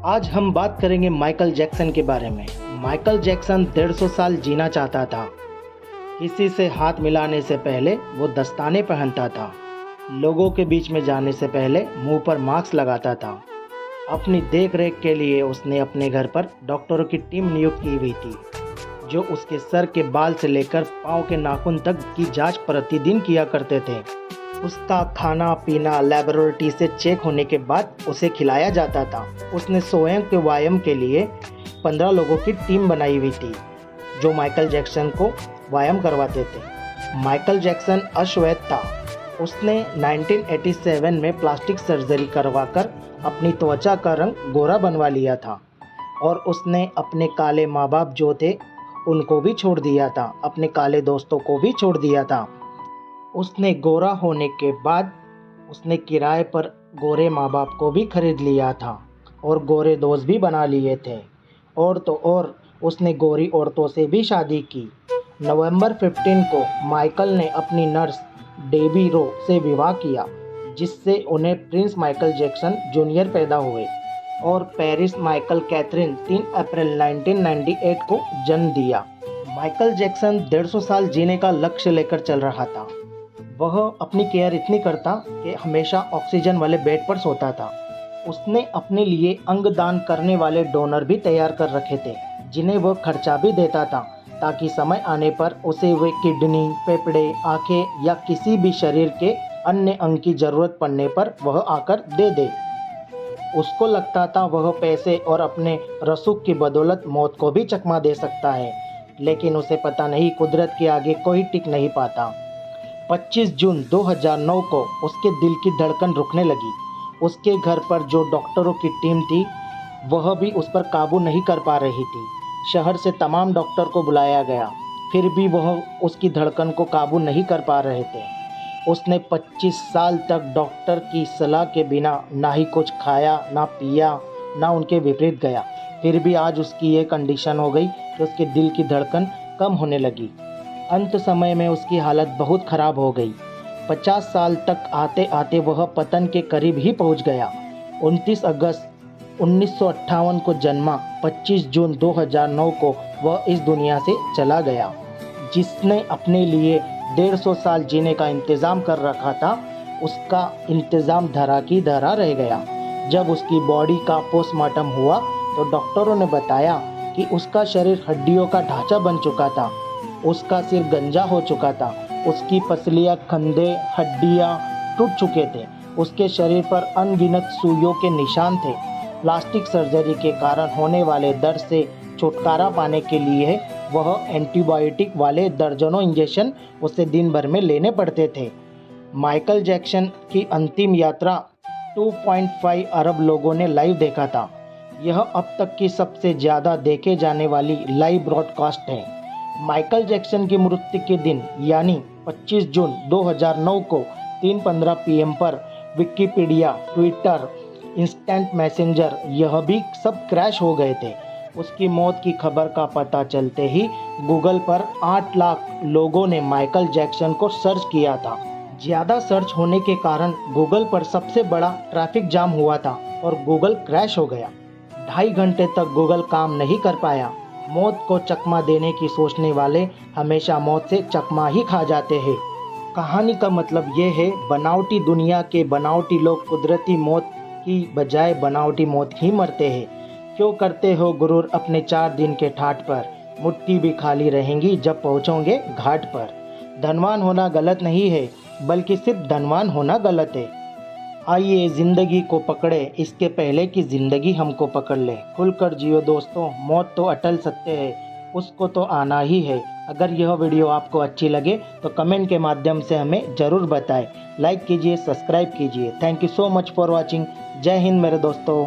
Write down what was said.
आज हम बात करेंगे माइकल जैक्सन के बारे में। माइकल जैक्सन 150 साल जीना चाहता था। किसी से हाथ मिलाने से पहले वो दस्ताने पहनता था। लोगों के बीच में जाने से पहले मुंह पर मास्क लगाता था। अपनी देख रेख के लिए उसने अपने घर पर डॉक्टरों की टीम नियुक्त की हुई थी, जो उसके सर के बाल से लेकर पाँव के नाखून तक की जांच प्रतिदिन किया करते थे। उसका खाना पीना लेबोरेटरी से चेक होने के बाद उसे खिलाया जाता था। उसने स्वयं के व्यायाम के लिए 15 लोगों की टीम बनाई हुई थी, जो माइकल जैक्सन को व्यायाम करवाते थे। माइकल जैक्सन अश्वेत था। उसने 1987 में प्लास्टिक सर्जरी करवाकर अपनी त्वचा का रंग गोरा बनवा लिया था और उसने अपने काले माँ बाप जो थे उनको भी छोड़ दिया था, अपने काले दोस्तों को भी छोड़ दिया था। उसने गोरा होने के बाद उसने किराए पर गोरे माँ बाप को भी खरीद लिया था और गोरे दोस्त भी बना लिए थे। और तो और उसने गोरी औरतों से भी शादी की। नवंबर 15 को माइकल ने अपनी नर्स डेबी रो से विवाह किया, जिससे उन्हें प्रिंस माइकल जैक्सन जूनियर पैदा हुए और पेरिस माइकल कैथरीन 3 अप्रैल 1998 को जन्म दिया। माइकल जैक्सन 150 साल जीने का लक्ष्य लेकर चल रहा था। वह अपनी केयर इतनी करता कि हमेशा ऑक्सीजन वाले बेड पर सोता था। उसने अपने लिए अंग दान करने वाले डोनर भी तैयार कर रखे थे, जिन्हें वह खर्चा भी देता था, ताकि समय आने पर उसे वे किडनी, फेफड़े, आंखें या किसी भी शरीर के अन्य अंग की जरूरत पड़ने पर वह आकर दे दे। उसको लगता था वह पैसे और अपने रसूख की बदौलत मौत को भी चकमा दे सकता है, लेकिन उसे पता नहीं कुदरत के आगे कोई टिक नहीं पाता। 25 जून 2009 को उसके दिल की धड़कन रुकने लगी। उसके घर पर जो डॉक्टरों की टीम थी वह भी उस पर काबू नहीं कर पा रही थी। शहर से तमाम डॉक्टर को बुलाया गया, फिर भी वह उसकी धड़कन को काबू नहीं कर पा रहे थे। उसने 25 साल तक डॉक्टर की सलाह के बिना ना ही कुछ खाया, ना पिया, ना उनके विपरीत गया। फिर भी आज उसकी ये कंडीशन हो गई कि उसके दिल की धड़कन कम होने लगी। अंत समय में उसकी हालत बहुत ख़राब हो गई। 50 साल तक आते आते वह पतन के करीब ही पहुंच गया। 29 अगस्त 1958 को जन्मा, 25 जून 2009 को वह इस दुनिया से चला गया। जिसने अपने लिए 150 साल जीने का इंतज़ाम कर रखा था, उसका इंतज़ाम धरा की धरा रह गया। जब उसकी बॉडी का पोस्टमार्टम हुआ तो डॉक्टरों ने बताया कि उसका शरीर हड्डियों का ढांचा बन चुका था, उसका सिर गंजा हो चुका था, उसकी पसलियाँ, कंधे, हड्डियाँ टूट चुके थे, उसके शरीर पर अनगिनत सुइयों के निशान थे। प्लास्टिक सर्जरी के कारण होने वाले दर्द से छुटकारा पाने के लिए वह एंटीबायोटिक वाले दर्जनों इंजेक्शन उसे दिन भर में लेने पड़ते थे। माइकल जैक्सन की अंतिम यात्रा 2.5 अरब लोगों ने लाइव देखा था। यह अब तक की सबसे ज़्यादा देखे जाने वाली लाइव ब्रॉडकास्ट है। माइकल जैक्सन की मृत्यु के दिन यानी 25 जून 2009 को 3:15 PM पर विकिपीडिया, ट्विटर, इंस्टेंट मैसेंजर यह भी सब क्रैश हो गए थे। उसकी मौत की खबर का पता चलते ही गूगल पर 8 लाख लोगों ने माइकल जैक्सन को सर्च किया था। ज़्यादा सर्च होने के कारण गूगल पर सबसे बड़ा ट्रैफिक जाम हुआ था और गूगल क्रैश हो गया। 2.5 घंटे तक गूगल काम नहीं कर पाया। मौत को चकमा देने की सोचने वाले हमेशा मौत से चकमा ही खा जाते हैं। कहानी का मतलब ये है, बनावटी दुनिया के बनावटी लोग कुदरती मौत की बजाय बनावटी मौत ही मरते हैं। क्यों करते हो गुरूर अपने 4 दिन के ठाट पर, मुट्ठी भी खाली रहेंगी जब पहुँचोगे घाट पर। धनवान होना गलत नहीं है, बल्कि सिर्फ धनवान होना गलत है। आइए ज़िंदगी को पकड़े इसके पहले कि ज़िंदगी हमको पकड़ ले। खुलकर जियो दोस्तों, मौत तो अटल सत्य है, उसको तो आना ही है। अगर यह वीडियो आपको अच्छी लगे तो कमेंट के माध्यम से हमें ज़रूर बताएं। लाइक कीजिए, सब्सक्राइब कीजिए। Thank you so much for watching. जय हिंद मेरे दोस्तों।